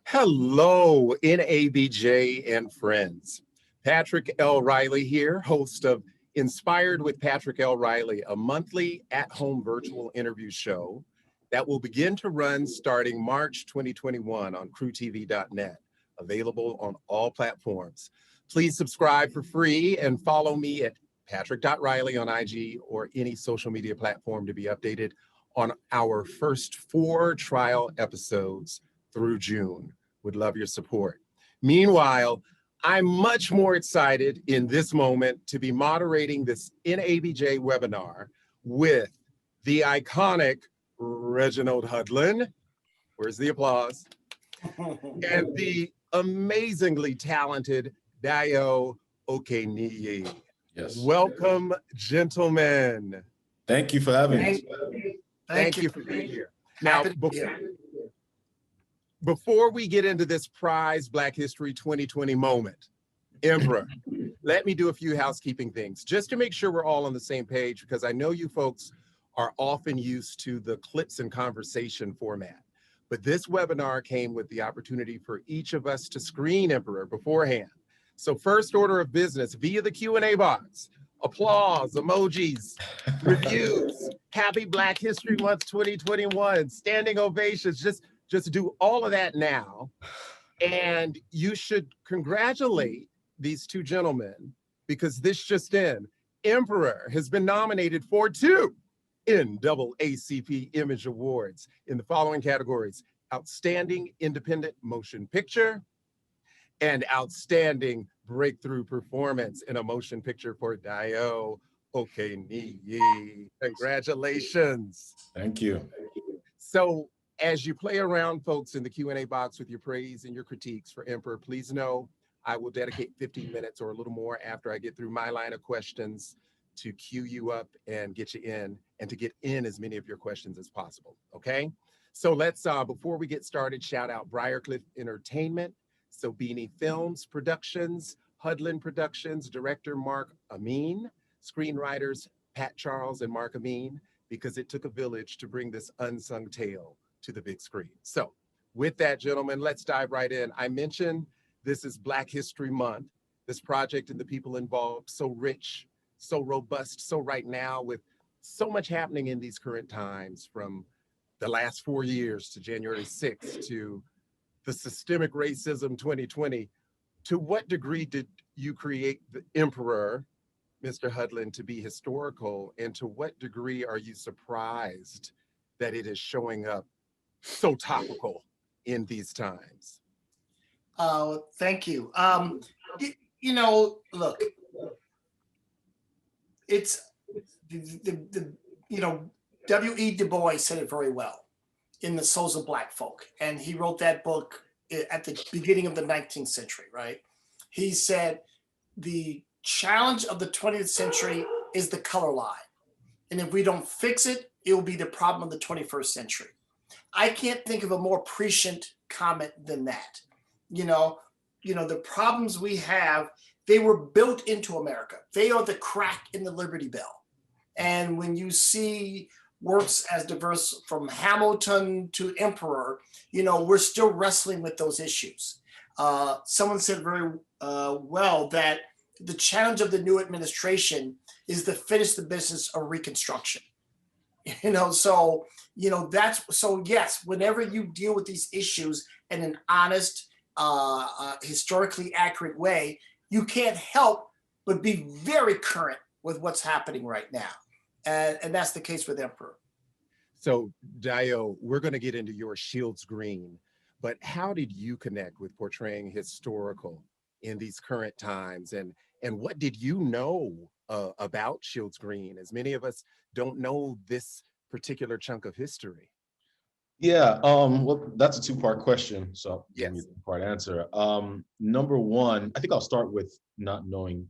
Hello, NABJ and friends. Patrick L. Riley here, host of Inspired with Patrick L. Riley, a monthly at-home virtual interview show that will begin to run starting March 2021 on crewtv.net, available on all platforms. Please subscribe for free and follow me at patrick.riley on IG or any social media platform to be updated on our first 4 trial episodes through June. Would love your support. Meanwhile, I'm much more excited in this moment to be moderating this NABJ webinar with the iconic Reginald Hudlin. Where's the applause? And the amazingly talented Dayo Okeniyi. Yes. Welcome, gentlemen. Thank you for having us. Thank you for being here. Now, before we get into this prize Black History 2020 moment, Emperor, let me do a few housekeeping things just to make sure we're all on the same page, because I know you folks are often used to the clips and conversation format. But this webinar came with the opportunity for each of us to screen Emperor beforehand. So first order of business via the Q&A box, applause, emojis, reviews, happy Black History Month 2021, standing ovations, just do all of that now. And you should congratulate these 2 gentlemen, because this just in, Emperor has been nominated for 2 NAACP Image Awards in the following categories: Outstanding Independent Motion Picture and Outstanding Breakthrough Performance in a Motion Picture for Dayo Okeniyi. Congratulations. Thank you. So as you play around, folks, in the Q&A box with your praise and your critiques for Emperor, please know I will dedicate 15 minutes or a little more after I get through my line of questions to queue you up and get you in, and to get in as many of your questions as possible, okay? So let's, before we get started, shout out Briarcliff Entertainment, Sobini Films Productions, Hudlin Productions, director Mark Amin, screenwriters Pat Charles and Mark Amin, because it took a village to bring this unsung tale to the big screen. So with that, gentlemen, let's dive right in. I mentioned this is Black History Month. This project and the people involved, so rich, so robust, so right now, with so much happening in these current times, from the last 4 years to January 6th to the systemic racism 2020. To what degree did you create the Emperor, Mr. Hudlin, to be historical? And to what degree are you surprised that it is showing up so topical in these times? Thank you. You know, look, it's you know, W.E. Du Bois said it very well in The Souls of Black Folk. And he wrote that book at the beginning of the 19th century, right? He said, the challenge of the 20th century is the color line. And if we don't fix it, it will be the problem of the 21st century. I can't think of a more prescient comment than that. You know, the problems we have, they were built into America. They are the crack in the Liberty Bell. And when you see works as diverse from Hamilton to Emperor, you know, we're still wrestling with those issues. Someone said very well that the challenge of the new administration is to finish the business of Reconstruction. You know, so, you know, so yes, whenever you deal with these issues in an honest, historically accurate way, you can't help but be very current with what's happening right now. And that's the case with Emperor. So Dayo, we're going to get into your Shields Green, but how did you connect with portraying historical in these current times? And what did you know about Shields Green, as many of us don't know this particular chunk of history? Yeah, well, that's a 2-part question, so yes. Give me a 2-part answer. Number one, I think I'll start with not knowing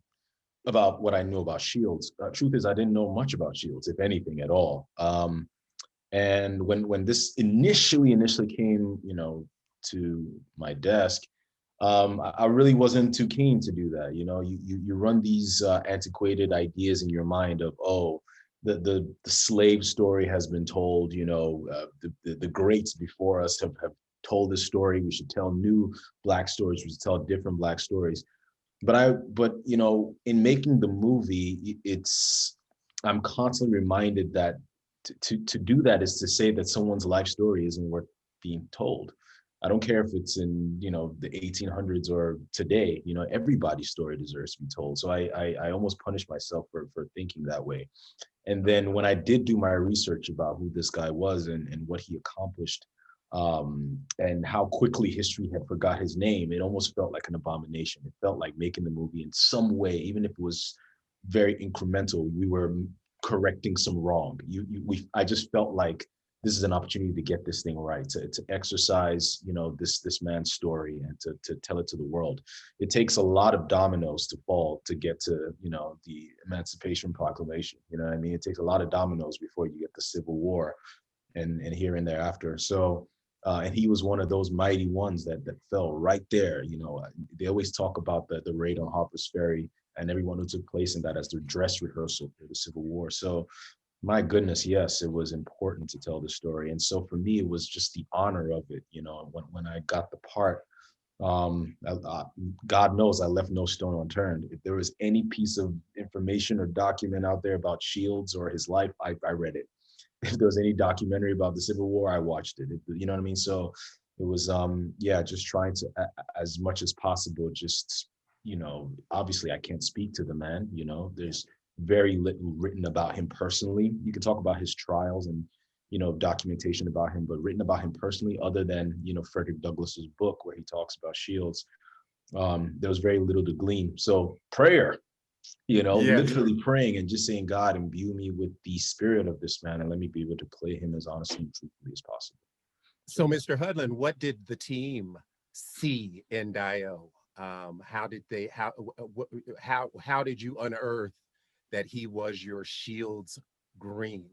about what I knew about Shields. Truth is, I didn't know much about Shields, if anything at all. And when this initially came, you know, to my desk, I really wasn't too keen to do that. You know, you run these antiquated ideas in your mind of, oh, the slave story has been told. You know, the greats before us have told this story. We should tell new Black stories. We should tell different Black stories. But you know, in making the movie, I'm constantly reminded that to do that is to say that someone's life story isn't worth being told. I don't care if it's in, you know, the 1800s or today, you know, everybody's story deserves to be told. So I almost punished myself for thinking that way. And then when I did do my research about who this guy was and what he accomplished, and how quickly history had forgot his name, it almost felt like an abomination. It felt like making the movie in some way, even if it was very incremental, we were correcting some wrong. I just felt like this is an opportunity to get this thing right, to exercise, you know, this man's story and to tell it to the world. It takes a lot of dominoes to fall to get to, you know, the Emancipation Proclamation. You know what I mean? It takes a lot of dominoes before you get the Civil War and here and thereafter. So, and he was one of those mighty ones that fell right there. You know, they always talk about the raid on Harper's Ferry and everyone who took place in that as their dress rehearsal for the Civil War. So my goodness, yes, it was important to tell the story. And so for me, it was just the honor of it. You know, when I got the part, God knows I left no stone unturned. If there was any piece of information or document out there about Shields or his life, I read it. If there was any documentary about the Civil War, I watched it. You know what I mean? So it was, yeah, just trying to, as much as possible, just, you know, obviously I can't speak to the man, you know, there's very little written about him personally. You can talk about his trials and, you know, documentation about him, but written about him personally, other than, you know, Frederick Douglass's book where he talks about Shields, there was very little to glean. So prayer, you know, Yeah. literally praying and just saying, God, imbue me with the spirit of this man and let me be able to play him as honestly and truthfully as possible. So, Mr. Hudlin, what did the team see in Dayo? How did you unearth that he was your Shields Green?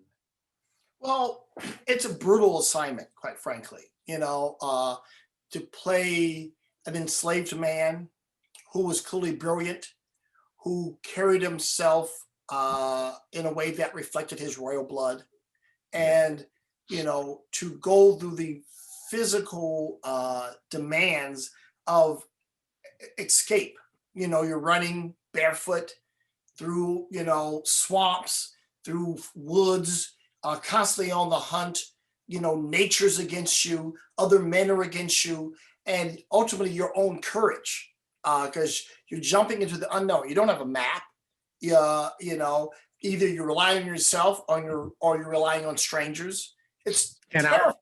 Well, it's a brutal assignment, quite frankly, you know, to play an enslaved man who was clearly brilliant, who carried himself in a way that reflected his royal blood. And, you know, to go through the physical demands of escape. You know, you're running barefoot through, you know, swamps, through woods, constantly on the hunt. You know, nature's against you, other men are against you, and ultimately your own courage, because you're jumping into the unknown. You don't have a map. You know, either you rely on yourself or you're relying on strangers. It's terrible.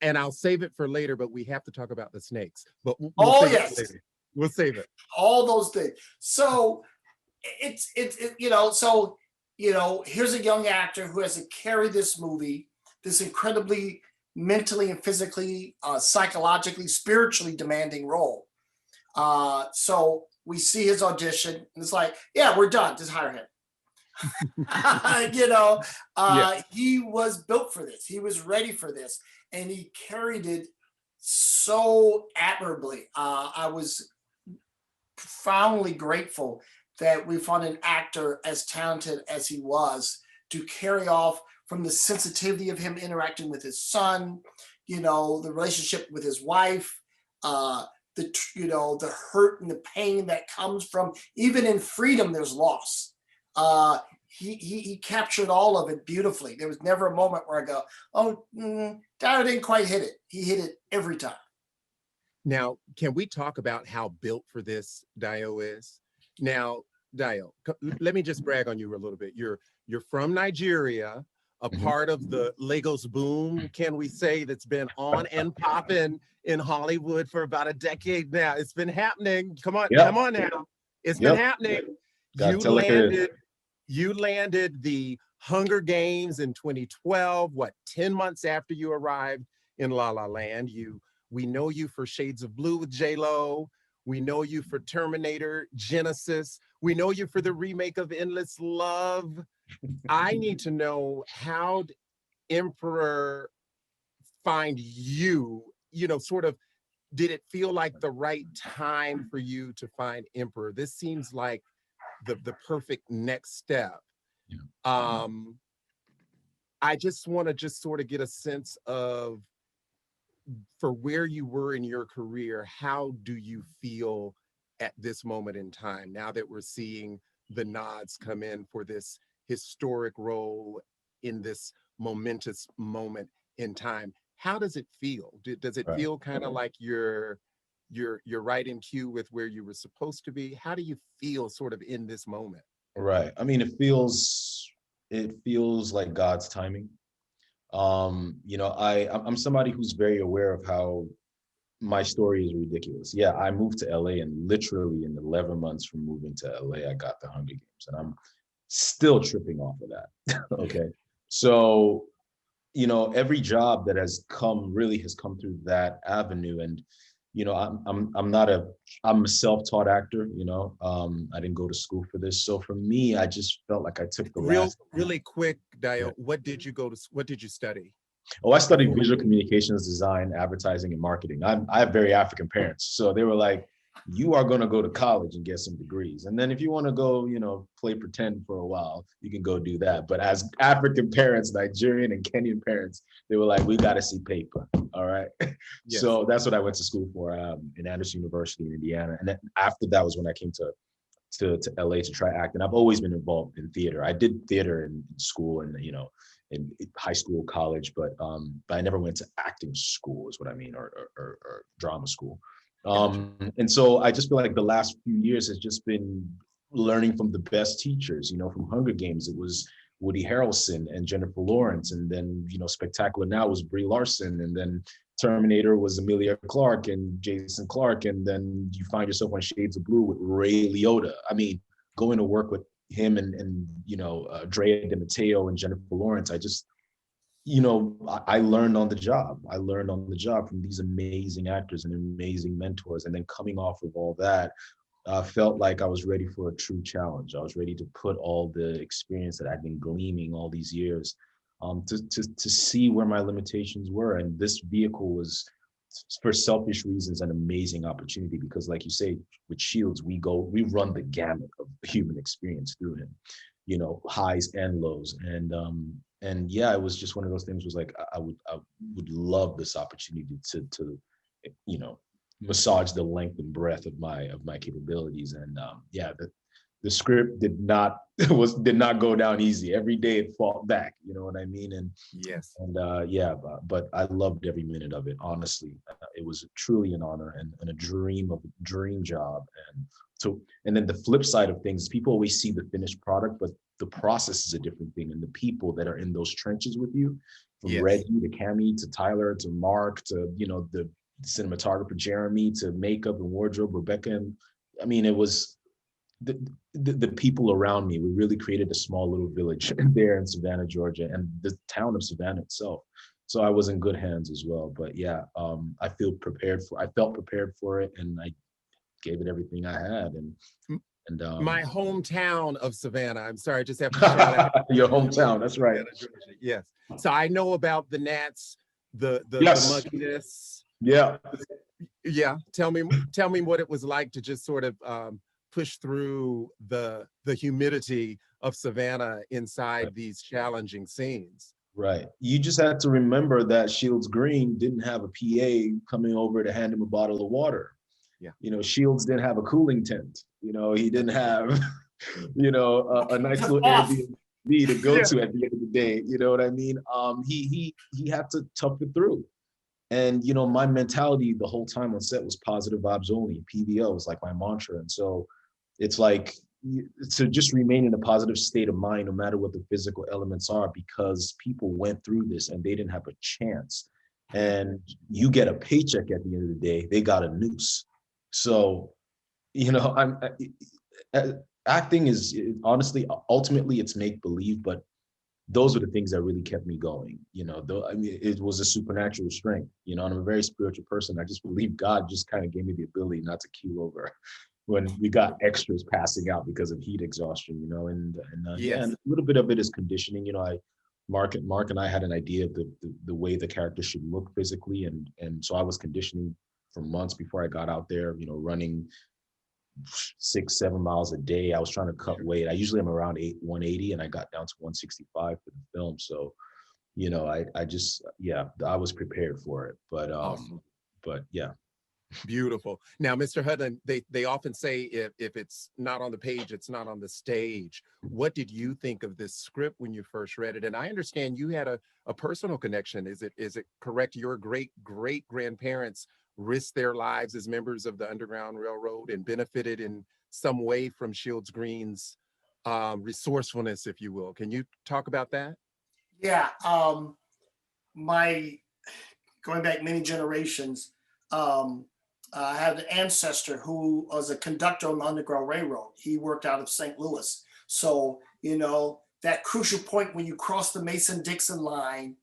And I'll save it for later, but we have to talk about the snakes. But we'll save it for later. We'll save it. All those things. So it's you know, so you know, here's a young actor who has to carry this movie, this incredibly mentally and physically, psychologically, spiritually demanding role. So we see his audition, and it's like, yeah, we're done. Just hire him. You know, he was built for this. He was ready for this, and he carried it so admirably. I was profoundly grateful that we found an actor as talented as he was to carry off from the sensitivity of him interacting with his son, you know, the relationship with his wife, you know, the hurt and the pain that comes from, even in freedom, there's loss. He captured all of it beautifully. There was never a moment where I go, oh, Dayo didn't quite hit it. He hit it every time. Now, can we talk about how built for this Dayo is? Now, Dayo, let me just brag on you a little bit. You're from Nigeria, a part of the Lagos boom, can we say, that's been on and popping in Hollywood for about a decade now. It's been happening. Come on, come on now. It's been happening. You landed the Hunger Games in 2012, 10 months after you arrived in La La Land. We know you for Shades of Blue with J-Lo. We know you for Terminator Genesis. We know you for the remake of Endless Love. I need to know, how did Emperor find you, you know, sort of, did it feel like the right time for you to find Emperor? This seems like the perfect next step. I just want to sort of get a sense of for where you were in your career, how do you feel at this moment in time, now that we're seeing the nods come in for this historic role in this momentous moment in time? How does it feel? Does it Right. feel kind of like you're right in cue with where you were supposed to be? How do you feel sort of in this moment? Right. I mean, it feels like God's timing. I'm somebody who's very aware of how my story is ridiculous. Yeah, I moved to LA, and literally in 11 months from moving to LA, I got the Hunger Games, and I'm still tripping off of that. Okay. So, every job that has come really has come through that avenue. And, I'm a self-taught actor, I didn't go to school for this. So for me, I just felt like I took the last. Really quick, Yeah. Dayo, what did you study? Oh, I studied visual communications design, advertising, and marketing. I have very African parents. So they were like, you are going to go to college and get some degrees. And then if you want to go, play pretend for a while, you can go do that. But as African parents, Nigerian and Kenyan parents, they were like, we got to see paper. All right. Yes. So that's what I went to school for in Anderson University in Indiana. And then after that was when I came to LA to try act. And I've always been involved in theater. I did theater in school and, in high school, college, but I never went to acting school is what I mean, or drama school. And so I just feel like the last few years has just been learning from the best teachers, from Hunger Games, it was Woody Harrelson and Jennifer Lawrence. And then, Spectacular Now was Brie Larson. And then Terminator was Emilia Clarke and Jason Clarke. And then you find yourself on Shades of Blue with Ray Liotta. I mean, going to work with him and Drea De Matteo and Jennifer Lawrence, I just, I learned on the job. I learned on the job from these amazing actors and amazing mentors. And then coming off of all that, felt like I was ready for a true challenge. I was ready to put all the experience that I'd been gleaming all these years to see where my limitations were. And this vehicle was, for selfish reasons, an amazing opportunity because, like you say, with Shields, we run the gamut of human experience through him, highs and lows. And yeah, it was just one of those things. Was like I would love this opportunity to massage the length and breadth of my capabilities. And yeah, the script did not go down easy. Every day it fought back, you know what I mean? And yes, and yeah, but I loved every minute of it. Honestly, it was truly an honor and a dream job. And then the flip side of things, people always see the finished product, but the process is a different thing. And the people that are in those trenches with you, from yes. Reggie to Cammy to Tyler to Mark to the cinematographer Jeremy to makeup and wardrobe Rebecca, and I mean, it was the people around me. We really created a small little village there in Savannah, Georgia, and the town of Savannah itself. So I was in good hands as well. But yeah, I felt prepared for it, and I gave it everything I had. And my hometown of Savannah. I'm sorry, I just have to shout out your hometown. That's right. Savannah, Georgia. Yes. So I know about the gnats, the Yes. mugginess. Yeah. Yeah. Tell me what it was like to just sort of push through the humidity of Savannah inside these challenging scenes. Right. You just had to remember that Shields Green didn't have a PA coming over to hand him a bottle of water. Yeah. Shields didn't have a cooling tent. He didn't have, a nice little Airbnb to go to at the end of the day. You know what I mean? He had to tough it through. And, my mentality the whole time on set was positive vibes only. PVO was like my mantra. And so it's like to just remain in a positive state of mind, no matter what the physical elements are, because people went through this and they didn't have a chance. And you get a paycheck at the end of the day, they got a noose. So, acting is honestly, ultimately it's make believe, but those were the things that really kept me going. It was a supernatural strength, and I'm a very spiritual person. I just believe God just kind of gave me the ability not to keel over when we got extras passing out because of heat exhaustion, Yes. And a little bit of it is conditioning. Mark and I had an idea of the way the character should look physically. And so I was conditioning for months before I got out there, running 6-7 miles a day. I was trying to cut weight. I usually am around 180 and I got down to 165 for the film. So I just, yeah, I was prepared for it, Awesome. but yeah. Beautiful. Now, Mr. Hudlin, they often say if it's not on the page, it's not on the stage. What did you think of this script when you first read it? And I understand you had a personal connection. Is it correct? Your great grandparents risked their lives as members of the Underground Railroad and benefited in some way from Shields Green's resourcefulness, if you will. Can you talk about that? Yeah. My going back many generations, I had an ancestor who was a conductor on the Underground Railroad. He worked out of St. Louis. So, that crucial point when you cross the Mason-Dixon line,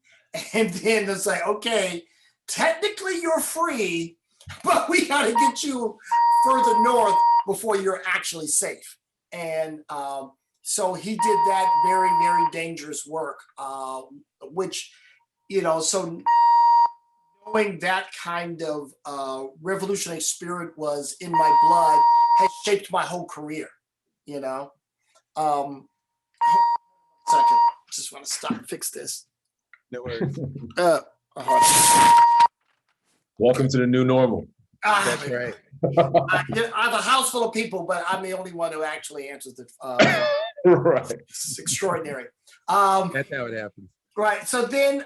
and then it's like, okay, technically you're free, but we got to get you further north before you're actually safe. And so he did that very, very dangerous work, which, so knowing that kind of revolutionary spirit was in my blood has shaped my whole career, Second, just want to stop and fix this. No worries. Welcome to the new normal. That's right. I have a house full of people, but I'm the only one who actually answers the Right. It's extraordinary. That's how it happens. Right. So then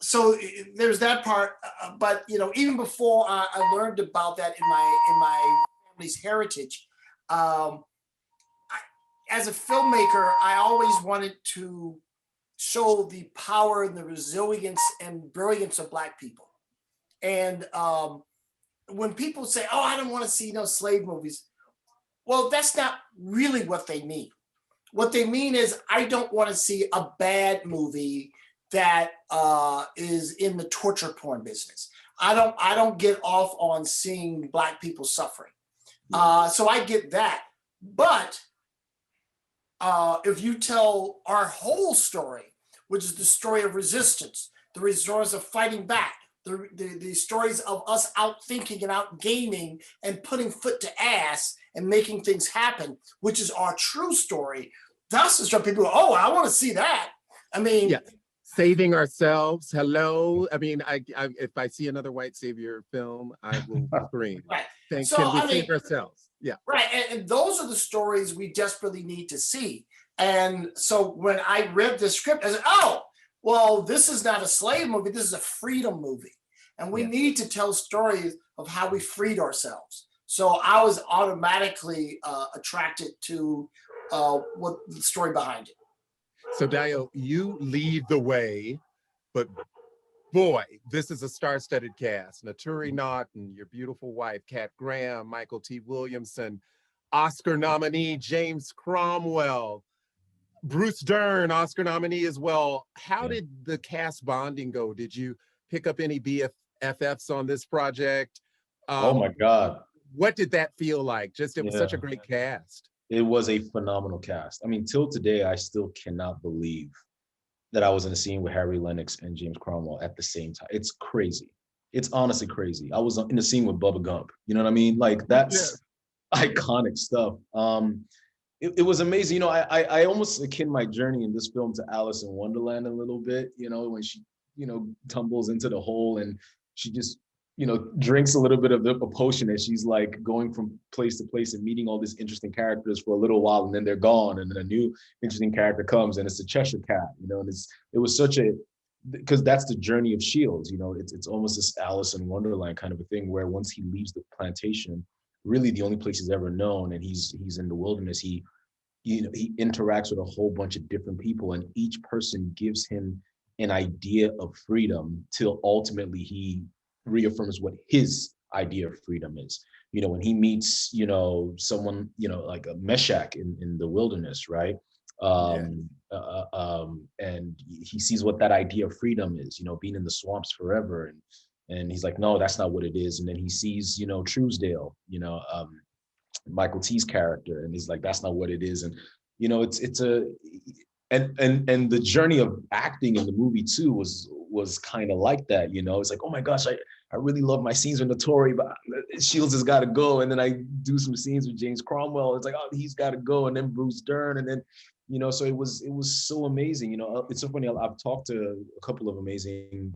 so there's that part, but even before I learned about that in my family's heritage, as a filmmaker, I always wanted to show the power and the resilience and brilliance of Black people. And when people say, "Oh, I don't want to see no slave movies," well, that's not really what they mean. What they mean is, I don't want to see a bad movie that is in the torture porn business. I don't get off on seeing Black people suffering. So I get that. But if you tell our whole story, which is the story of resistance, the stories of fighting back, the stories of us out thinking and out gaming and putting foot to ass and making things happen, which is our true story, that's the stuff people go, "Oh, I want to see that." I mean, yeah. Saving ourselves. Hello. I mean, I if I see another white savior film, I will scream. Right. Can So, we save ourselves? Yeah. Right. And those are the stories we desperately need to see. And so when I read the script, I said, "Oh, well, this is not a slave movie. This is a freedom movie. And we need to tell stories of how we freed ourselves." So I was automatically attracted to what the story behind it. So Dayo, you lead the way, but boy, this is a star-studded cast. Naturi Naughton, your beautiful wife, Kat Graham, Michael T. Williamson, Oscar nominee James Cromwell, Bruce Dern, Oscar nominee as well. How did the cast bonding go? Did you pick up any BFFs on this project? Oh my God. What did that feel like? Just, it was such a great cast. It was a phenomenal cast. I mean, till today, I still cannot believe that I was in a scene with Harry, Lenix, and James Cromwell at the same time. It's crazy. It's honestly crazy. I was in the scene with Bubba Gump. You know what I mean? Like, that's iconic stuff. It was amazing. I almost akin my journey in this film to Alice in Wonderland a little bit, when she, tumbles into the hole and she just, drinks a little bit of the potion and she's like going from place to place and meeting all these interesting characters for a little while and then they're gone and then a new interesting character comes and it's the Cheshire Cat, and it was such a, because that's the journey of Shields, it's almost this Alice in Wonderland kind of a thing where once he leaves the plantation, really the only place he's ever known, and he's in the wilderness, he interacts with a whole bunch of different people and each person gives him an idea of freedom till ultimately he reaffirms what his idea of freedom is. When he meets, someone, like a Meshach in the wilderness, right? And he sees what that idea of freedom is, being in the swamps forever. And he's like, no, that's not what it is. And then he sees, Truesdale, Michael T's character, and he's like, that's not what it is. And, and the journey of acting in the movie too was kind of like that, it's like, oh my gosh, I really love my scenes with Naturi, but Shields has got to go. And then I do some scenes with James Cromwell. It's like, oh, he's got to go. And then Bruce Dern. And then, you know, so it was so amazing. You know, it's so funny. I've talked to a couple of amazing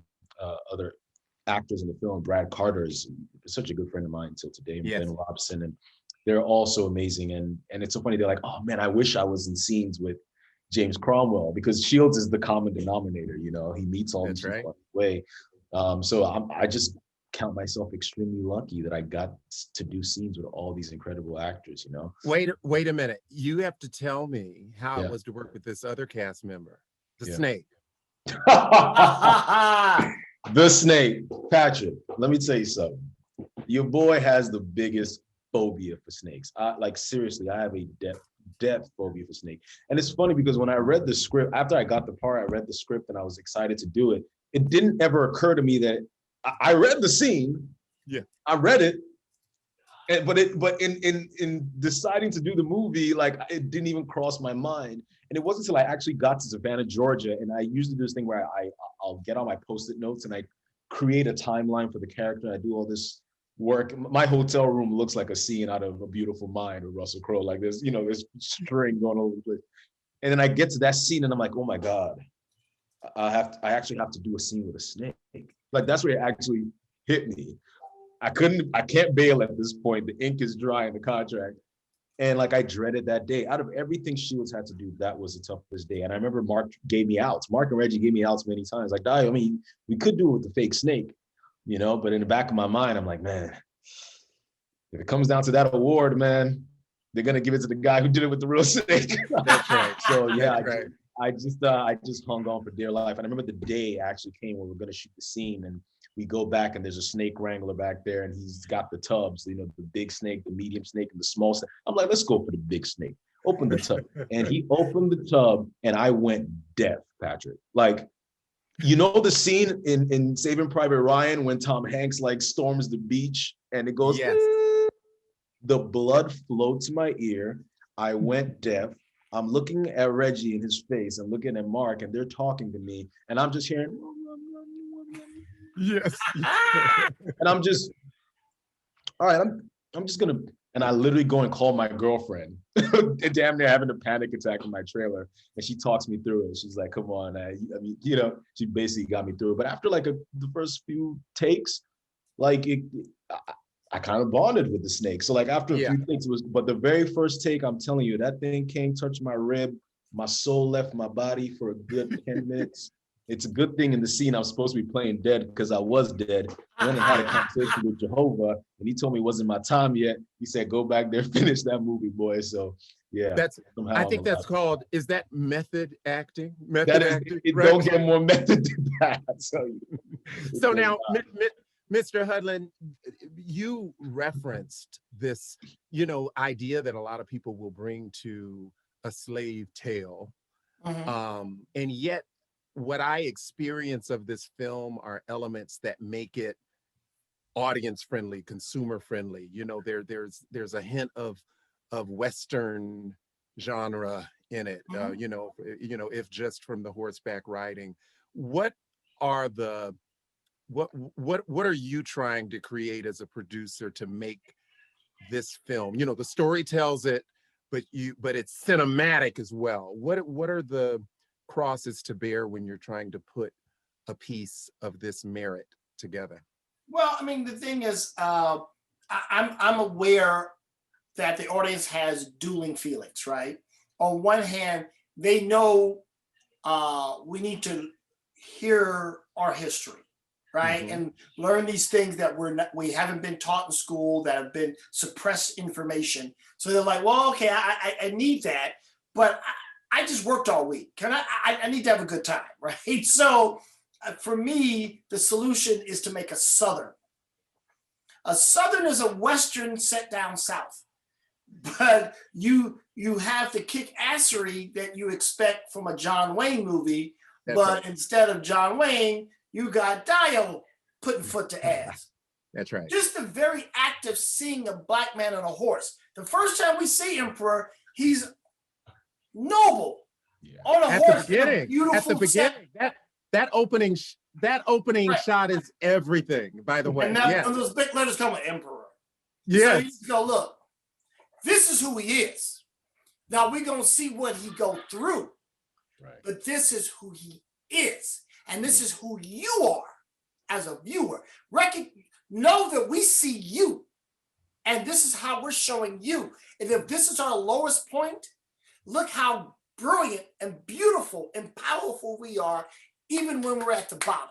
other actors in the film. Brad Carter is such a good friend of mine till today, and Yes. Ben Robson, and they're all so amazing. And it's so funny. They're like, oh man, I wish I was in scenes with James Cromwell, because Shields is the common denominator. You know, he meets all these people on the way. So I just count myself extremely lucky that I got to do scenes with all these incredible actors. You know. Wait a minute. You have to tell me how Yeah. it was to work with this other cast member, the Yeah. Snake. The Snake, Patrick. Let me tell you something. Your boy has the biggest phobia for snakes. Like seriously, I have a depth phobia for snake. And it's funny because when I read the script, after I got the part, I read the script and I was excited to do it. It didn't ever occur to me that I read the scene. Yeah, I read it, but in deciding to do the movie, like it didn't even cross my mind. And it wasn't until I actually got to Savannah, Georgia, and I usually do this thing where I'll get on my Post-it notes and I create a timeline for the character. And I do all this work. My hotel room looks like a scene out of A Beautiful Mind with Russell Crowe. Like there's, you know, there's string going over the place. And then I get to that scene and I'm like, oh my God, I actually have to do a scene with a snake. Like that's where it actually hit me. I can't bail at this point. The ink is dry in the contract. And like I dreaded that day. Out of everything Shields had to do, that was the toughest day. And I remember Mark gave me outs. Mark and Reggie gave me outs many times. Like, Dayo, I mean, we could do it with the fake snake, you know, but in the back of my mind, I'm like, man, if it comes down to that award, man, they're gonna give it to the guy who did it with the real snake. That's right. So yeah, That's right. I just hung on for dear life. And I remember the day actually came when we were gonna shoot the scene, and we go back and there's a snake wrangler back there, and he's got the tubs, you know, the big snake, the medium snake, and the small snake. I'm like, let's go for the big snake. Open the tub. And he opened the tub and I went deaf, Patrick. Like, you know the scene in Saving Private Ryan when Tom Hanks like storms the beach and it goes, yes. The blood flowed to my ear. I went deaf. I'm looking at Reggie in his face and looking at Mark, and they're talking to me, and I'm just hearing, Yes. and I'm just, all right, I'm just gonna, and I literally go and call my girlfriend, damn near having a panic attack in my trailer, and she talks me through it. She's like, come on, I mean, you know, she basically got me through it. But after like the first few takes, like I kind of bonded with the snake. So like after a few takes, but the very first take, I'm telling you, that thing came, touched my rib, my soul left my body for a good 10 minutes. It's a good thing in the scene I was supposed to be playing dead because I was dead. I went and had a conversation with Jehovah, and he told me it wasn't my time yet. He said, go back there, finish that movie, boy. So yeah. I think that's called, is that method acting? Acting, it don't get more method than that. So now, Mr. Hudlin, you referenced this, you know, idea that a lot of people will bring to a slave tale. Mm-hmm. And yet what I experience of this film are elements that make it audience friendly, consumer friendly. You know, there's a hint of Western genre in it. Mm-hmm. You know, if just from the horseback riding. What are you trying to create as a producer to make this film? You know, the story tells it, but it's cinematic as well. What are the crosses to bear when you're trying to put a piece of this merit together? Well, I mean, the thing is, I'm aware that the audience has dueling feelings, right? On one hand, they know we need to hear our history, right? Mm-hmm. And learn these things that we haven't been taught in school, that have been suppressed information. So they're like, well, okay, I need that, but I just worked all week. I need to have a good time, right? So for me, the solution is to make a Southern. A Southern is a Western set down South, but you have the kick-assery that you expect from a John Wayne movie. That's but right. Instead of John Wayne, you got Dayo putting foot to ass. That's right. Just the very act of seeing a black man on a horse. The first time we see Emperor, he's noble on a horse. At the beginning, that opening right. shot is everything. By the way, and now those big letters come with Emperor. Yeah, so you go, look, this is who he is. Now we're going to see what he go through, Right. but this is who he is. And this Mm. is who you are as a viewer. Know that we see you. And this is how we're showing you. And if this is our lowest point, look how brilliant and beautiful and powerful we are, even when we're at the bottom.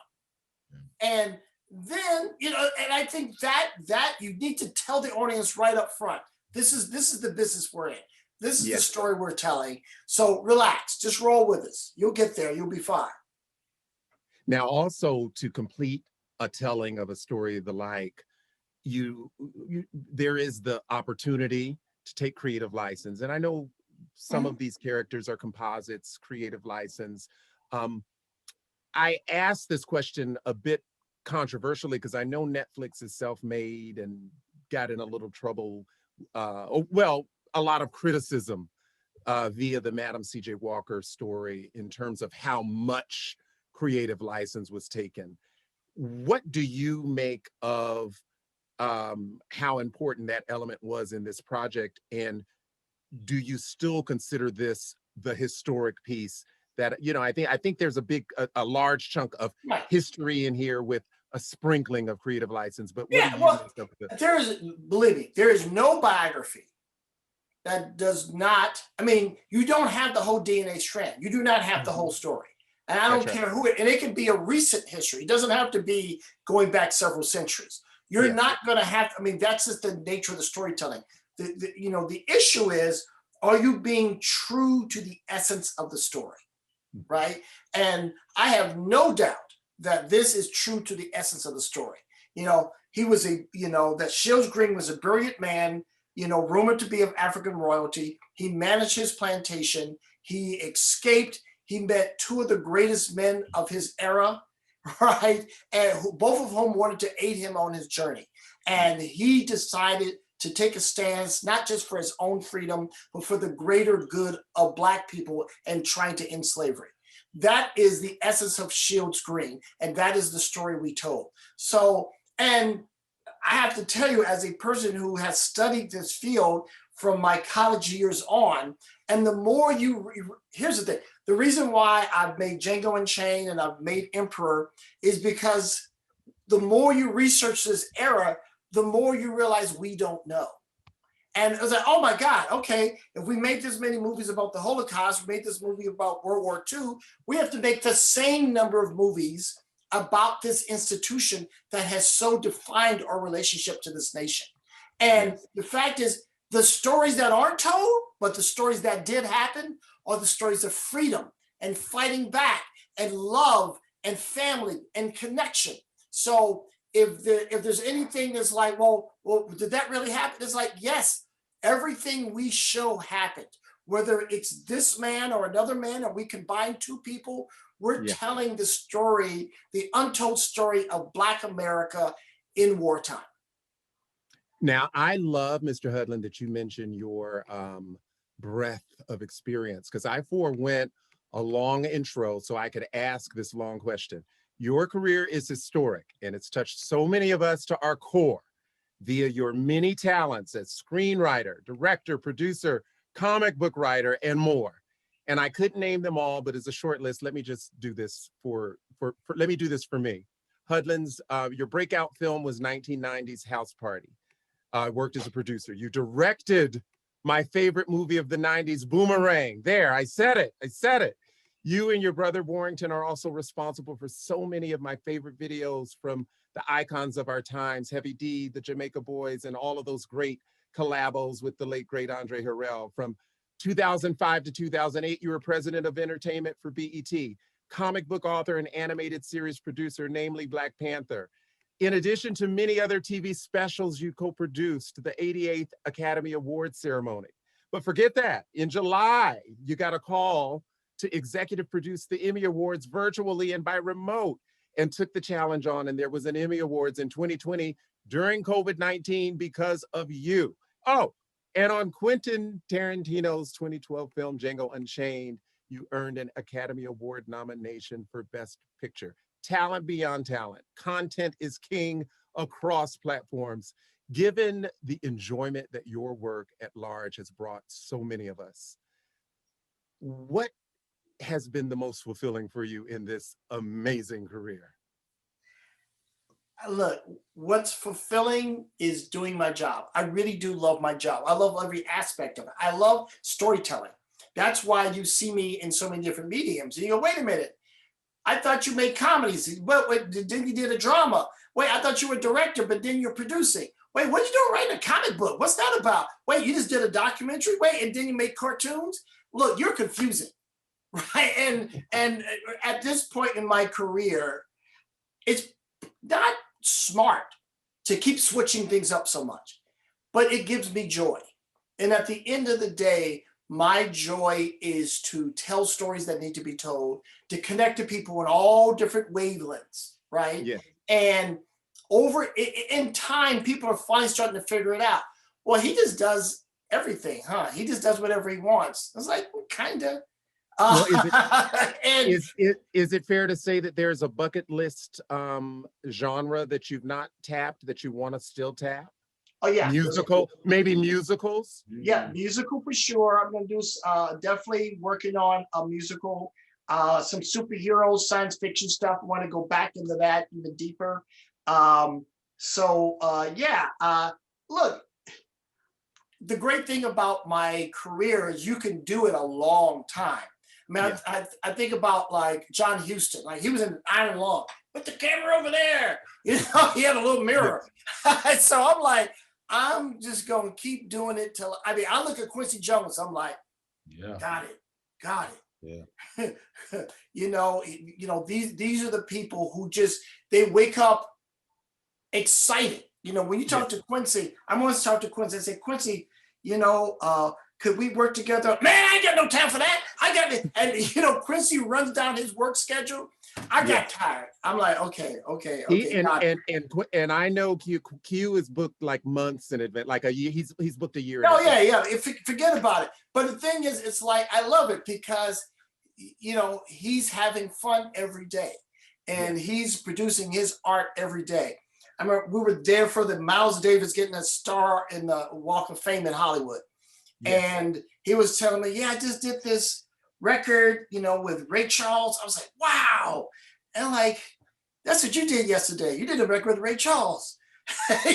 And then, you know, and I think that you need to tell the audience right up front. This is the business we're in. This is the story we're telling. So relax, just roll with us. You'll get there. You'll be fine. Now, also to complete a telling of a story of the like, there is the opportunity to take creative license. And I know some of these characters are composites, creative license. I asked this question a bit controversially because I know Netflix is self-made and got in a little trouble. Well, a lot of criticism via the Madam C.J. Walker story in terms of how much creative license was taken. What do you make of how important that element was in this project? And do you still consider this the historic piece that, you know, I think there's a large chunk of history in here with a sprinkling of creative license, but what do you think of the... Believe me, there is no biography that does not, I mean, you don't have the whole DNA strand. You do not have the whole story. And I don't care who and it can be a recent history. It doesn't have to be going back several centuries. You're not going to have, I mean, that's just the nature of the storytelling. You know, the issue is, are you being true to the essence of the story, right? And I have no doubt that this is true to the essence of the story. You know, he was that Shields Green was a brilliant man, you know, rumored to be of African royalty. He managed his plantation. He escaped. He met two of the greatest men of his era, right? And both of whom wanted to aid him on his journey. And he decided to take a stance, not just for his own freedom, but for the greater good of Black people and trying to end slavery. That is the essence of Shields Green. And that is the story we told. So, and I have to tell you, as a person who has studied this field from my college years on, and the more here's the thing, the reason why I've made Django Unchained and I've made Emperor is because the more you research this era, the more you realize we don't know. And I was like, oh my God, okay, if we made this many movies about the Holocaust, we made this movie about World War II, we have to make the same number of movies about this institution that has so defined our relationship to this nation. And the fact is, the stories that aren't told, but the stories that did happen are the stories of freedom and fighting back and love and family and connection. So if there's anything that's like, well, did that really happen? It's like, yes, everything we show happened. Whether it's this man or another man, or we combine two people, we're telling the story, the untold story of Black America in wartime. Now, I love, Mr. Hudlin, that you mentioned your breadth of experience, because I forewent a long intro so I could ask this long question. Your career is historic, and it's touched so many of us to our core via your many talents as screenwriter, director, producer, comic book writer, and more. And I couldn't name them all, but as a short list, let me just do this let me do this for me. Hudlin's, your breakout film was 1990's House Party. Worked as a producer. You directed my favorite movie of the 90s, Boomerang. There, I said it. You and your brother Warrington are also responsible for so many of my favorite videos, from the icons of our times, Heavy D, the Jamaica Boys, and all of those great collabos with the late, great Andre Harrell. From 2005 to 2008, you were president of entertainment for BET, comic book author and animated series producer, namely Black Panther. In addition to many other TV specials, you co-produced the 88th Academy Awards ceremony. But forget that. In July, you got a call to executive produce the Emmy Awards virtually and by remote, and took the challenge on. And there was an Emmy Awards in 2020 during COVID-19 because of you. Oh, and on Quentin Tarantino's 2012 film, Django Unchained, you earned an Academy Award nomination for Best Picture. Talent beyond talent. Content is king across platforms. Given the enjoyment that your work at large has brought so many of us, what has been the most fulfilling for you in this amazing career? Look, what's fulfilling is doing my job. I really do love my job. I love every aspect of it. I love storytelling. That's why you see me in so many different mediums. And you go, wait a minute, I thought you made comedies. Wait, then you did a drama. Wait, I thought you were a director, but then you're producing. Wait, what are you doing writing a comic book? What's that about? Wait, you just did a documentary? Wait, and then you make cartoons? Look, you're confusing, right? And at this point in my career, it's not smart to keep switching things up so much, but it gives me joy. And at the end of the day, my joy is to tell stories that need to be told, to connect to people in all different wavelengths, right? Yeah. And in time, people are finally starting to figure it out. Well, he just does everything, huh? He just does whatever he wants. I was like, well, kind of. Well, is it fair to say that there's a bucket list genre that you've not tapped that you want to still tap? Oh yeah, musical, maybe musicals. Yeah, musical for sure. I'm gonna do definitely working on a musical, some superhero science fiction stuff. I want to go back into that even deeper. Look, the great thing about my career is you can do it a long time. I mean, yeah. I think about like John Huston, like he was in Iron Lung, put the camera over there. You know, he had a little mirror. Yeah. So I'm like, I'm just going to keep doing it till, I mean, I look at Quincy Jones, I'm like, yeah, got it. Yeah. you know, these are the people who just, they wake up excited. You know, when you talk to Quincy, I'm always talk to Quincy, I say, Quincy, you know, could we work together? Man, I ain't got no time for that. I got it. And, you know, Quincy runs down his work schedule. I got tired. I'm like, okay. And I know Q is booked like months in advance, like a year. He's booked a year. Oh yeah. Forget about it. But the thing is, it's like, I love it because, you know, he's having fun every day and he's producing his art every day. I remember we were there for the Miles Davis getting a star in the Walk of Fame in Hollywood. And he was telling me, yeah, I just did this record, you know, with Ray Charles. I was like, wow. And like, that's what you did yesterday. You did a record with Ray Charles.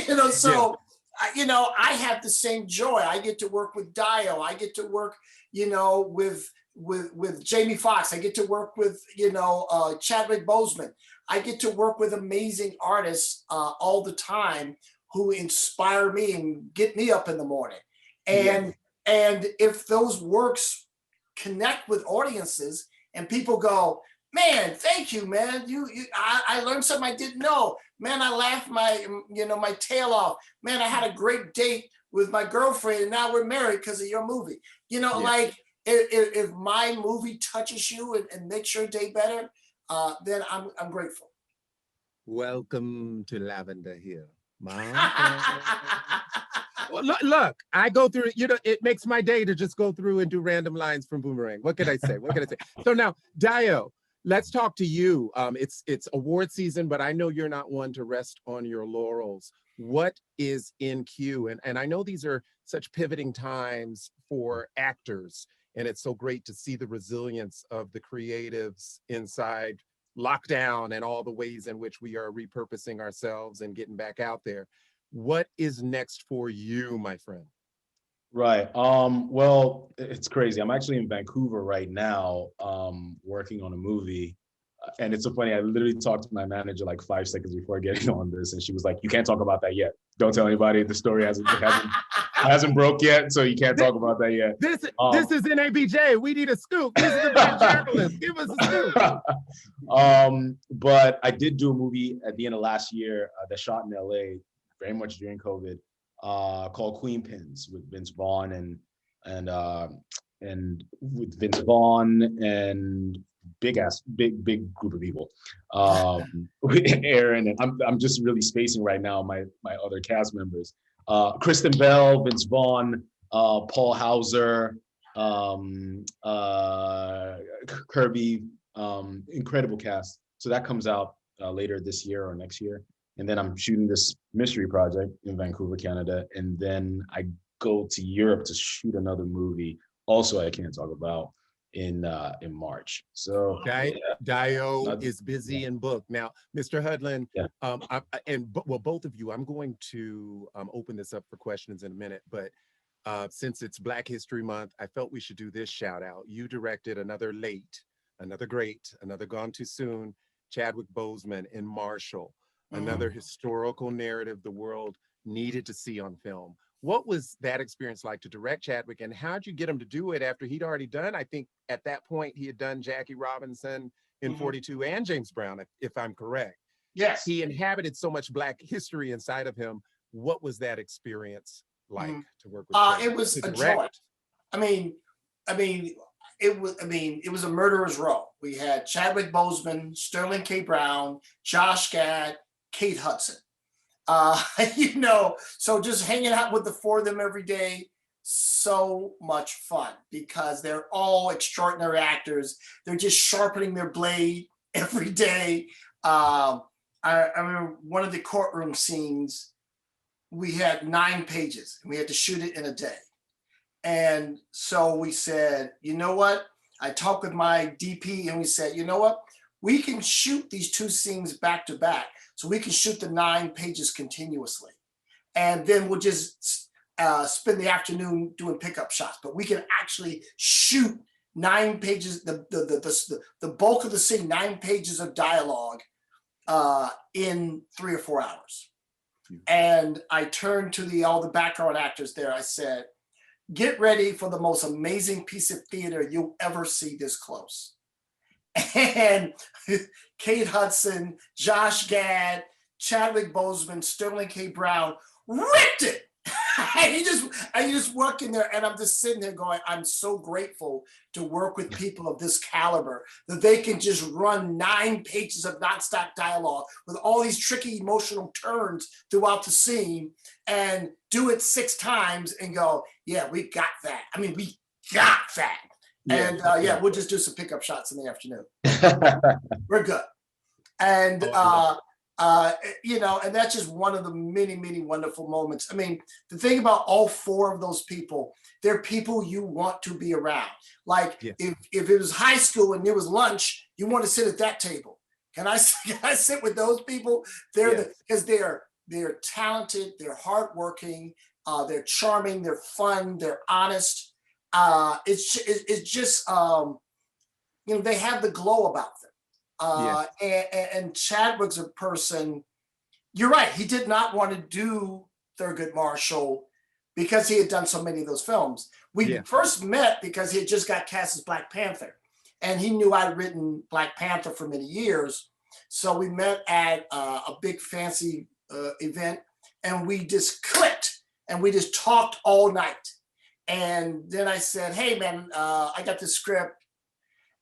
You know, so, you know, I have the same joy. I get to work with Dayo. I get to work, you know, with Jamie Foxx. I get to work with, you know, Chadwick Boseman. I get to work with amazing artists all the time who inspire me and get me up in the morning. And if those works connect with audiences and people go, man, thank you, man. I learned something I didn't know. Man, I laughed my tail off. Man, I had a great date with my girlfriend and now we're married because of your movie. You know, like if my movie touches you and makes your day better, then I'm grateful. Welcome to Lavender Hill. Well, look, I go through, you know, it makes my day to just go through and do random lines from Boomerang. What can I say? So now, Dayo, let's talk to you. It's award season, but I know you're not one to rest on your laurels. What is in queue? And I know these are such pivoting times for actors, and it's so great to see the resilience of the creatives inside lockdown and all the ways in which we are repurposing ourselves and getting back out there. What is next for you, my friend? Right. Well, it's crazy. I'm actually in Vancouver right now, working on a movie. And it's so funny. I literally talked to my manager like 5 seconds before getting on this, and she was like, "You can't talk about that yet. Don't tell anybody. The story hasn't broke yet, so you can't talk about that yet." This is NABJ. We need a scoop. This is the Black journalist. Give us a scoop. But I did do a movie at the end of last year that shot in LA, very much during COVID, called Queen Pins with Vince Vaughn and with Vince Vaughn and big group of people, with Aaron, and I'm just really spacing right now my other cast members, Kristen Bell, Vince Vaughn, Paul Hauser, Kirby, incredible cast. So that comes out later this year or next year. And then I'm shooting this mystery project in Vancouver, Canada. And then I go to Europe to shoot another movie, also I can't talk about. in March. So Dayo is busy and booked. Now, Mr. Hudlin, Yeah. Well, both of you, I'm going to open this up for questions in a minute, but since it's Black History Month, I felt we should do this shout out. You directed another late, another great, another gone too soon, Chadwick Boseman in Marshall, another historical narrative the world needed to see on film. What was that experience like to direct Chadwick, and how'd you get him to do it after he'd already done, I think at that point he had done Jackie Robinson in 42 and James Brown, if I'm correct. Yes. He inhabited so much Black history inside of him. What was that experience like to work with Chadwick? It was a joy. It was a murderer's row. We had Chadwick Boseman, Sterling K. Brown, Josh Gad, Kate Hudson. So just hanging out with the four of them every day, so much fun because they're all extraordinary actors. They're just sharpening their blade every day. I remember one of the courtroom scenes, we had 9 pages and we had to shoot it in a day. And so we said, you know what? I talked with my DP and we said, you know what? We can shoot these 2 scenes back to back. So we can shoot the 9 pages continuously. And then we'll just spend the afternoon doing pickup shots. But we can actually shoot 9 pages, the bulk of the scene, 9 pages of dialogue in 3 or 4 hours. And I turned to all the background actors there. I said, get ready for the most amazing piece of theater you'll ever see this close. And Kate Hudson, Josh Gad, Chadwick Boseman, Sterling K. Brown ripped it. And you just work in there, and I'm just sitting there going, I'm so grateful to work with people of this caliber, that they can just run 9 pages of nonstop dialogue with all these tricky emotional turns throughout the scene and do it 6 times and go, yeah, we got that. I mean, we got that. Yeah. And we'll just do some pickup shots in the afternoon. We're good. And and that's just one of the many, many wonderful moments. I mean, the thing about all 4 of those people, they're people you want to be around. Like if it was high school and there was lunch, you want to sit at that table. Can I sit with those people? Because they're talented, they're hardworking, they're charming, they're fun, they're honest. It's just they have the glow about them. And Chadwick's a person, you're right, he did not want to do Thurgood Marshall because he had done so many of those films. We first met because he had just got cast as Black Panther, and he knew I'd written Black Panther for many years. So we met at a big fancy event, and we just clicked, and we just talked all night. And then I said, hey man, I got this script.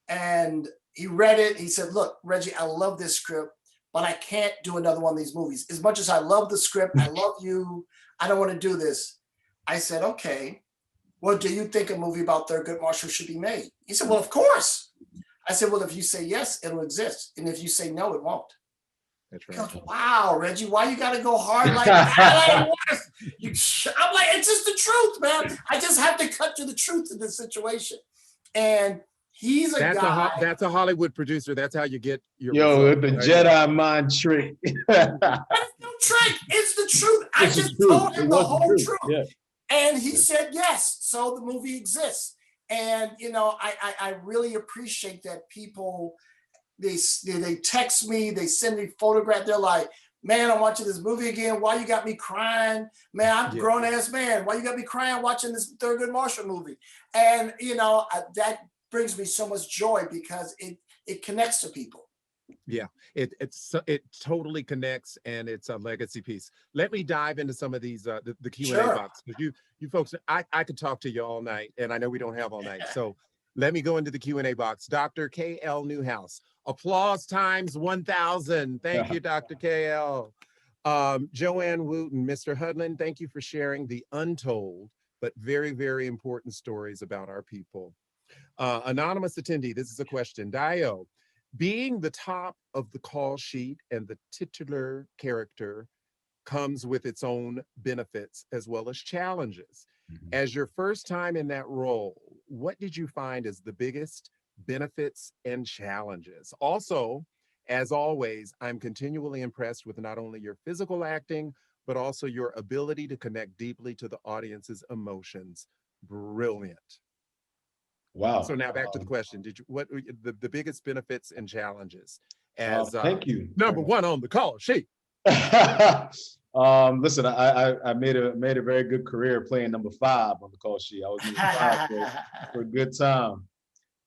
And he read it. He said, look, Reggie, I love this script, but I can't do another one of these movies. As much as I love the script, I love you, I don't want to do this. I said, okay, well, do you think a movie about Thurgood Marshall should be made? He said, well, of course. I said, well, if you say yes, it'll exist. And if you say no, it won't. That's right. He goes, wow, Reggie, why you got to go hard like that? I'm like, it's just the truth, man. I just have to cut to the truth in this situation. And he's guy. That's a Hollywood producer. That's how you get your result, the right? Jedi mind trick. That's no trick. It's the truth. I just told him the whole truth. Yeah. And he said yes. So the movie exists. And I really appreciate that people, they text me, they send me photographs. They're like, man, I'm watching this movie again. Why you got me crying? Man, I'm a grown ass man. Why you got me crying watching this Thurgood Marshall movie? And that brings me so much joy because it connects to people. Yeah, it totally connects, and it's a legacy piece. Let me dive into some of these the Q&A box, because you folks, I could talk to you all night, and I know we don't have all night. So let me go into the Q&A box. Dr. KL Newhouse, applause times 1,000. Thank you, Dr. KL. Joanne Wooten, Mr. Hudlin, thank you for sharing the untold but very, very important stories about our people. Anonymous attendee, this is a question. Dayo, being the top of the call sheet and the titular character comes with its own benefits as well as challenges. As your first time in that role, what did you find as the biggest benefits and challenges? Also, as always, I'm continually impressed with not only your physical acting, but also your ability to connect deeply to the audience's emotions. Brilliant. Wow. So now back to the question. Did you, what the biggest benefits and challenges as Thank you. number one on the call sheet? Listen, I made a very good career playing number 5 on the call sheet. I was number 5 for a good time.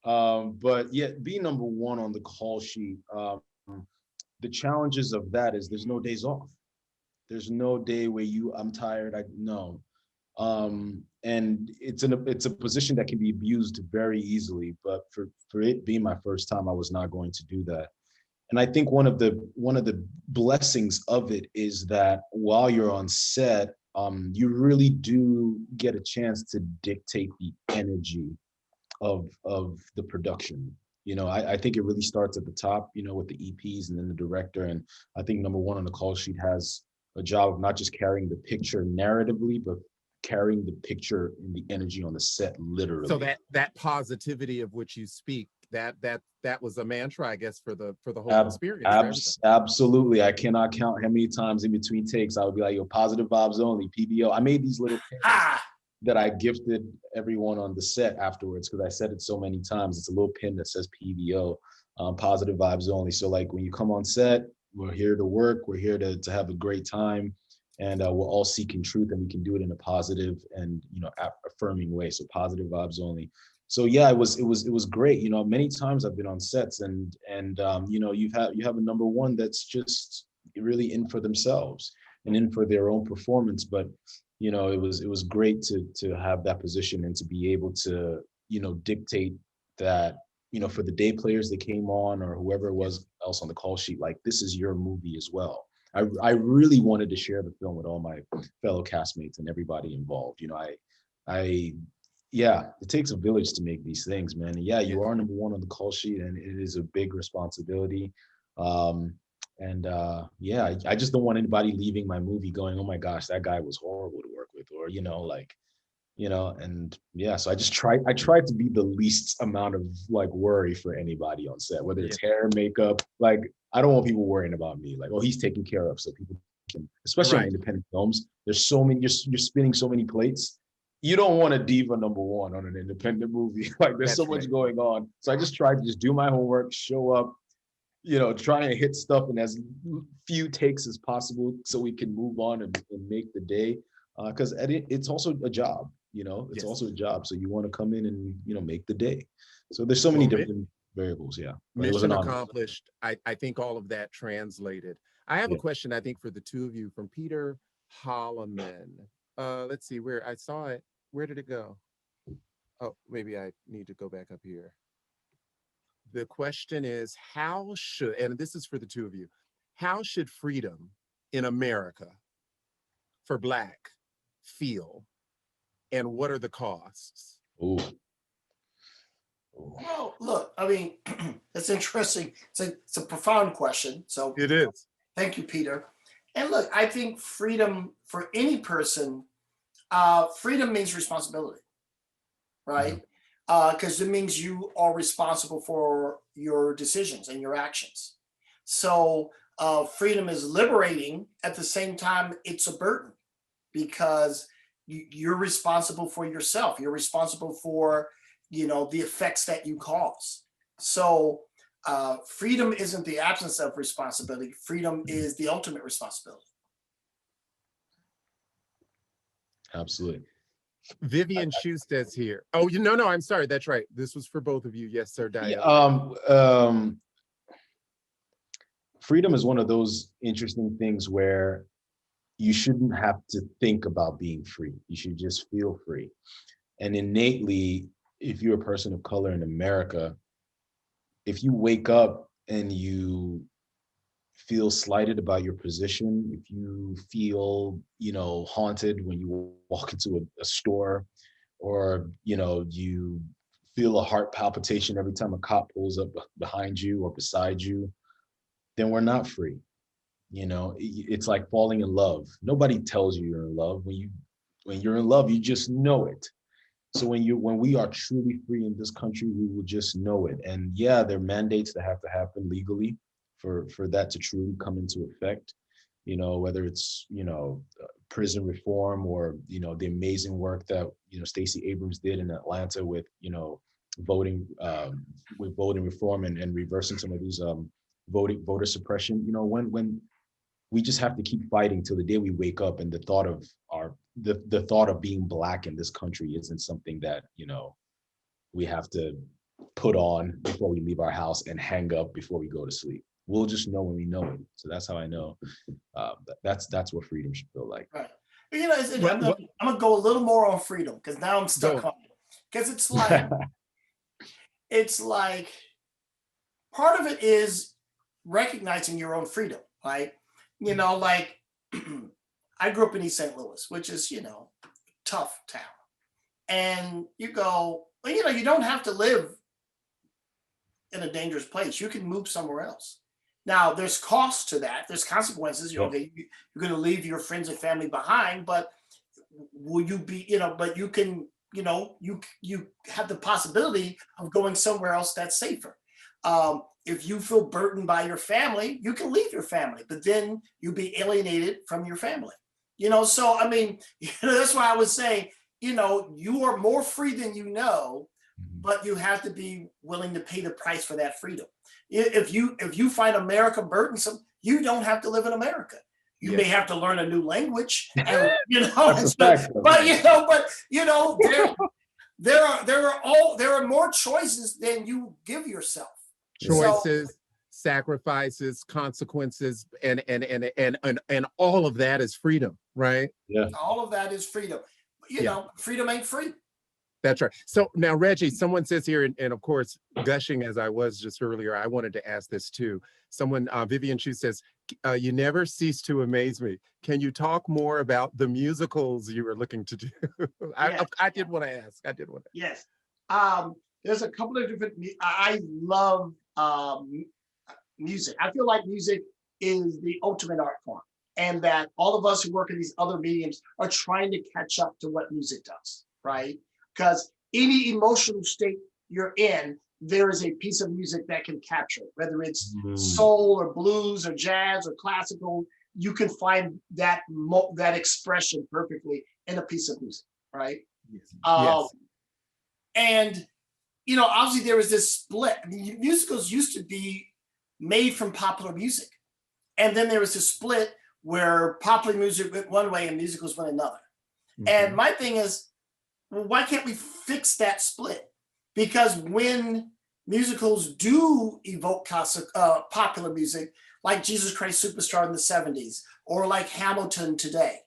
But yeah, being number 1 on the call sheet, the challenges of that is there's no days off. There's no day where I'm tired. No. And it's a position that can be abused very easily. But for it being my first time, I was not going to do that. And I think one of the blessings of it is that while you're on set, you really do get a chance to dictate the energy of the production. You know, I think it really starts at the top, you know, with the EPs and then the director. And I think number 1 on the call sheet has a job of not just carrying the picture narratively, but carrying the picture and the energy on the set literally. So that positivity of which you speak, that was a mantra, I guess, for the whole experience. Absolutely. I cannot count how many times in between takes I would be like, yo, positive vibes only, PBO. I made these little pins that I gifted everyone on the set afterwards because I said it so many times. It's a little pin that says PVO, positive vibes only. So like when you come on set, we're here to work, we're here to have a great time, and we're all seeking truth, and we can do it in a positive and, you know, affirming way. So positive vibes only. So yeah, it was great. You know, many times I've been on sets and you know, you have a number 1 that's just really in for themselves and in for their own performance. But you know, it was great to have that position and to be able to, you know, dictate that, you know, for the day players that came on or whoever it was else on the call sheet, like, this is your movie as well. I really wanted to share the film with all my fellow castmates and everybody involved. You know, yeah, it takes a village to make these things, man. And yeah, you are number 1 on the call sheet, and it is a big responsibility. Yeah, I just don't want anybody leaving my movie going, oh my gosh, that guy was horrible to work with, or, you know, like, you know, and yeah, so I tried to be the least amount of like worry for anybody on set, whether it's hair, makeup. Like, I don't want people worrying about me, like, oh, he's taken care of, so people can, especially on independent films, there's so many, you're spinning so many plates. You don't want a diva number 1 on an independent movie. Like, there's so much going on. So I just tried to just do my homework, show up, you know, try and hit stuff in as few takes as possible so we can move on and make the day. Because it's also a job, you know, it's also a job. So you want to come in and, you know, make the day. So there's so many different variables. Yeah. Mission accomplished. I think all of that translated. I have a question, I think, for the 2 of you from Peter Holloman. Let's see where I saw it. Where did it go? Oh, maybe I need to go back up here. The question is, how should, and this is for the 2 of you, how should freedom in America for Black feel, and what are the costs? Ooh. Well, look, I mean, it's interesting. It's a profound question. So it is. Thank you, Peter. And look, I think freedom for any person, freedom means responsibility, right? Because it means you are responsible for your decisions and your actions. So freedom is liberating. At the same time, it's a burden because you're responsible for yourself. You're responsible for, you know, the effects that you cause. So freedom isn't the absence of responsibility. Freedom is the ultimate responsibility. Absolutely. Vivian Schusted's here. Oh, no, I'm sorry. That's right. This was for both of you. Yes, sir, Dayo. Yeah, freedom is one of those interesting things where you shouldn't have to think about being free. You should just feel free. And innately, if you're a person of color in America, if you wake up and you feel slighted about your position, if you feel, you know, haunted when you walk into a store, or, you know, you feel a heart palpitation every time a cop pulls up behind you or beside you, then we're not free. You know, it's like falling in love. Nobody tells you you're in love. When you're in love, you just know it. So when we are truly free in this country, we will just know it. And yeah, there are mandates that have to happen legally for that to truly come into effect. You know, whether it's, you know, prison reform, or, you know, the amazing work that, you know, Stacey Abrams did in Atlanta with, you know, voting reform and reversing some of these voter suppression. You know, when we just have to keep fighting till the day we wake up, and the thought of the thought of being Black in this country isn't something that, you know, we have to put on before we leave our house and hang up before we go to sleep. We'll just know when we know it. So that's how I know that's what freedom should feel like. Right. But, you know, I'm gonna go a little more on freedom, because now I'm stuck on it. Because it's like it's like part of it is recognizing your own freedom, right? You know, like I grew up in East St. Louis, which is, you know, tough town. And you go, well, you know, you don't have to live in a dangerous place. You can move somewhere else. Now, there's costs to that. There's consequences. You're going to leave your friends and family behind, but will you be, you know, but you can, you know, you have the possibility of going somewhere else that's safer. If you feel burdened by your family, you can leave your family, but then you'll be alienated from your family. You know, so I mean, you know, that's why I would say, you know, you are more free than you know, but you have to be willing to pay the price for that freedom. If you find America burdensome, you don't have to live in America. You may have to learn a new language, and, you know, there are more choices than you give yourself. Choices, sacrifices, consequences, and all of that is freedom, right? Yeah. All of that is freedom. You know, freedom ain't free. That's right. So now, Reggie, someone says here, and of course, gushing as I was just earlier, I wanted to ask this too. Someone, Vivian Chu says, you never cease to amaze me. Can you talk more about the musicals you were looking to do? I did want to ask. Yes. There's a couple of different, I love music. I feel like music is the ultimate art form, and that all of us who work in these other mediums are trying to catch up to what music does, right? Because any emotional state you're in, there is a piece of music that can capture it, whether it's soul or blues or jazz or classical. You can find that expression perfectly in a piece of music, right? Yes. And, you know, obviously there was this split. I mean, musicals used to be made from popular music. And then there was this split where popular music went one way and musicals went another. And my thing is, well, why can't we fix that split? Because when musicals do evoke popular music, like Jesus Christ Superstar in the 70s, or like Hamilton today,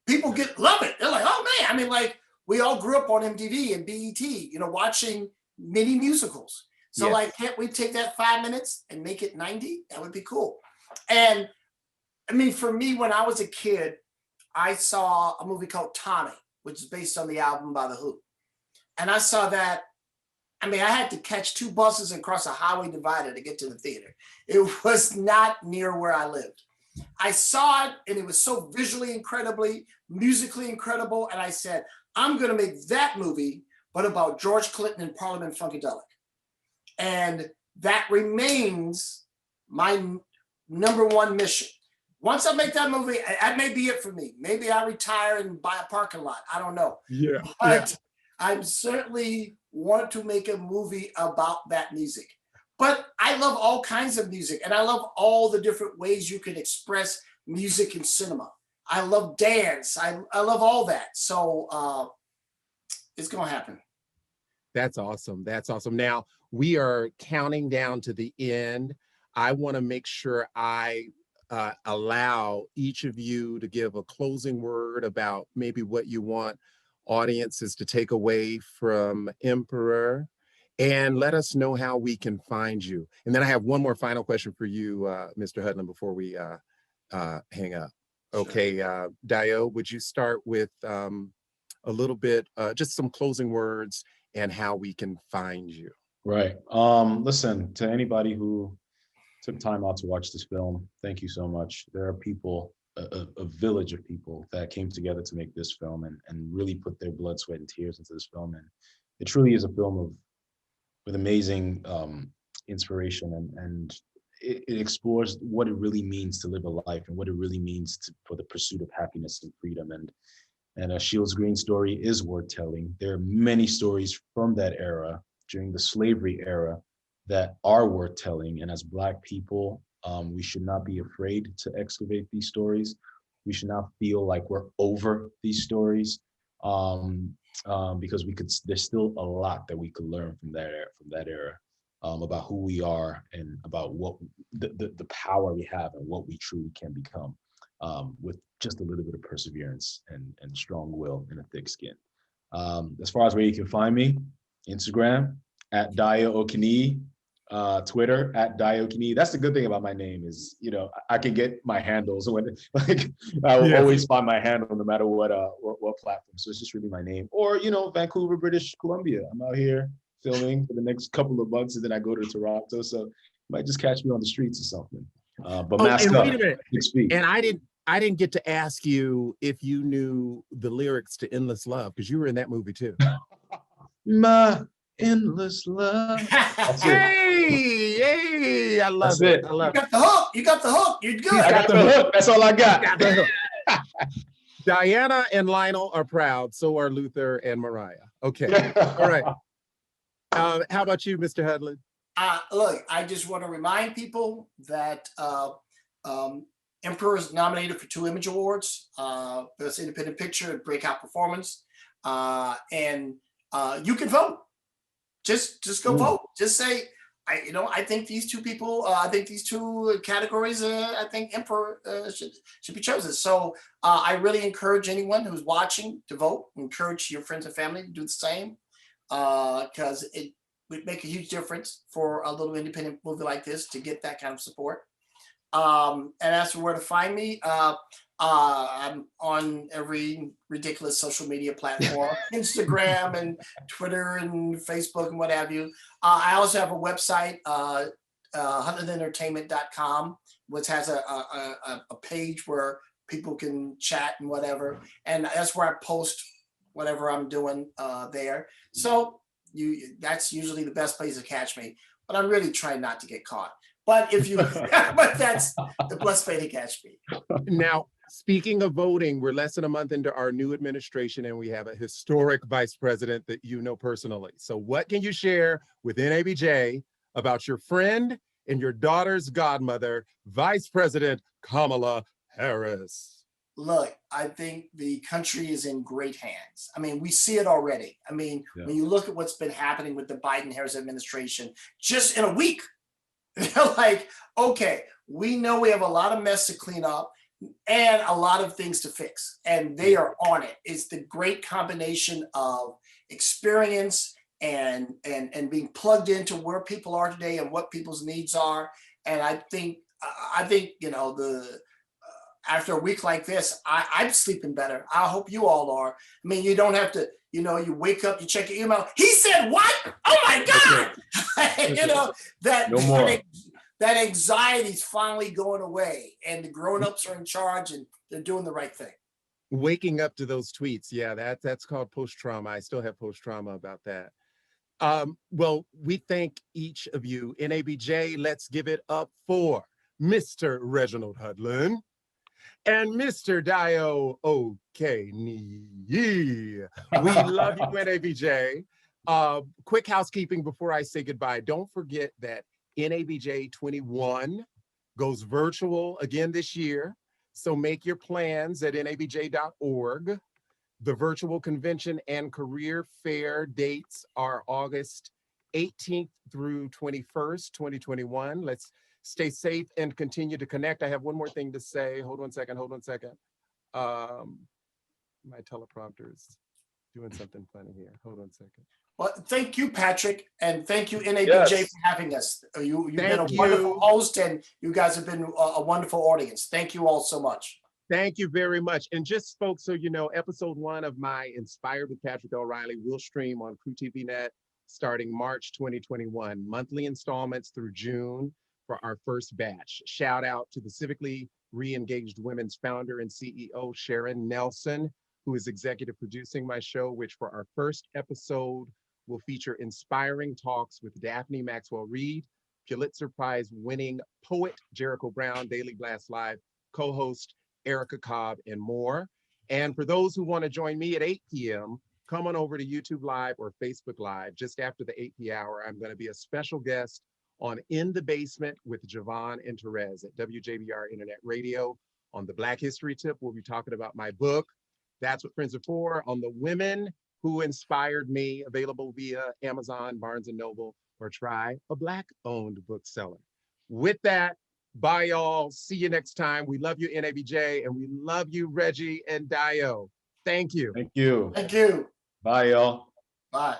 people love it. They're like, oh man, I mean, like, we all grew up on MTV and BET, you know, watching mini musicals. So like, can't we take that 5 minutes and make it 90? That would be cool. And I mean, for me, when I was a kid, I saw a movie called Tommy, which is based on the album by The Who. And I saw that, I mean, I had to catch 2 buses and cross a highway divider to get to the theater. It was not near where I lived. I saw it, and it was so visually incredibly, musically incredible. And I said, I'm going to make that movie, but about George Clinton and Parliament Funkadelic. And that remains my #1 mission. Once I make that movie, that may be it for me. Maybe I retire and buy a parking lot. I don't know. But I'm certainly want to make a movie about that music. But I love all kinds of music, and I love all the different ways you can express music in cinema. I love dance. I love all that. So it's going to happen. That's awesome. That's awesome. Now, we are counting down to the end. I want to make sure I allow each of you to give a closing word about maybe what you want audiences to take away from Emperor, and let us know how we can find you. And then I have one more final question for you, Mr. Hudlin, before we hang up. Okay, Dayo, would you start with a little bit, just some closing words and how we can find you? Right. Listen, to anybody who took time out to watch this film, thank you so much. There are people a village of people that came together to make this film and really put their blood, sweat, and tears into this film. And it truly is a film with amazing inspiration, and it explores what it really means to live a life and what it really means for the pursuit of happiness and freedom. And a Shields Green story is worth telling. There are many stories from that era, during the slavery era, that are worth telling. And as Black people, we should not be afraid to excavate these stories. We should not feel like we're over these stories, because there's still a lot that we could learn from that era, about who we are and about what the power we have and what we truly can become, with just a little bit of perseverance and strong will and a thick skin. As far as where you can find me, Instagram at Dayo Okeniyi, Twitter at Dayo Okeniyi. That's the good thing about my name is, I can get my handles when I will always find my handle no matter what platform. So it's just really my name. Or, Vancouver, British Columbia. I'm out here filming for the next couple of months and then I go to Toronto. So you might just catch me on the streets or something. But mask and up. wait a minute. Speak. And I didn't get to ask you if you knew the lyrics to Endless Love, because you were in that movie too. My endless love. That's it. Hey, I love That's it. it. I love You got the hook. You got the hook. You're good. I got the hook. That's all I got. Diana and Lionel are proud. So are Luther and Mariah. Okay. All right. How about you, Mr. Hudlin? Look, I just want to remind people that Emperor is nominated for 2 Image Awards, Best Independent Picture and Breakout Performance, and you can vote. Just go vote. Just say, I think these 2 people, I think these 2 categories, I think Emperor should be chosen. So I really encourage anyone who's watching to vote. Encourage your friends and family to do the same, because it would make a huge difference for a little independent movie like this to get that kind of support. And as for where to find me, I'm on every ridiculous social media platform, Instagram and Twitter and Facebook and what have you. I also have a website, HudlinEntertainment.com, which has a page where people can chat and whatever. And that's where I post whatever I'm doing there. So that's usually the best place to catch me. But I'm really trying not to get caught. But but that's the best way to catch me. Now, speaking of voting, we're less than a month into our new administration, and we have a historic vice president that you know personally. So what can you share with NABJ about your friend and your daughter's godmother, Vice President Kamala Harris? Look, I think the country is in great hands. I mean, we see it already. I mean, when you look at what's been happening with the Biden-Harris administration, just in a week, like, okay, we know we have a lot of mess to clean up and a lot of things to fix, and they are on it. It's the great combination of experience and being plugged into where people are today and what people's needs are. And I think after a week like this, I'm sleeping better. I hope you all are. I mean, you don't have to, you wake up, you check your email. He said what? Oh my God! That anxiety is finally going away, and the grown-ups are in charge, and they're doing the right thing. Waking up to those tweets, yeah, that's called post-trauma. I still have post-trauma about that. Well, we thank each of you. NABJ, let's give it up for Mr. Reginald Hudlin and Mr. Dayo Okeniyi. We love you, NABJ. Quick housekeeping before I say goodbye. Don't forget that NABJ 21 goes virtual again this year. So make your plans at nabj.org. The virtual convention and career fair dates are August 18th through 21st, 2021. Let's stay safe and continue to connect. I have one more thing to say. Hold on a second. My teleprompter is doing something funny here. Hold on a second. Well, thank you, Patrick, and thank you, NABJ, for having us. You've been a wonderful host, and you guys have been a wonderful audience. Thank you all so much. Thank you very much. And just folks, so you know, episode 1 of my Inspired with Patrick O'Reilly will stream on Crew TV Net starting March 2021, monthly installments through June for our first batch. Shout out to the civically Re-Engaged Women's founder and CEO, Sharon Nelson, who is executive producing my show, which for our first episode will feature inspiring talks with Daphne Maxwell Reid, Pulitzer Prize winning poet Jericho Brown, Daily Blast Live co-host Erica Cobb, and more. And for those who want to join me at 8 p.m., come on over to YouTube Live or Facebook Live. Just after the 8 p.m. hour, I'm going to be a special guest on In the Basement with Javon and Therese at WJBR Internet Radio. On the Black History Tip, we'll be talking about my book, That's What Friends Are For, on the women who inspired me, available via Amazon, Barnes & Noble, or try a Black-owned bookseller. With that, bye, y'all. See you next time. We love you, NABJ, and we love you, Reggie and Dayo. Thank you. Thank you. Thank you. Bye, y'all. Bye.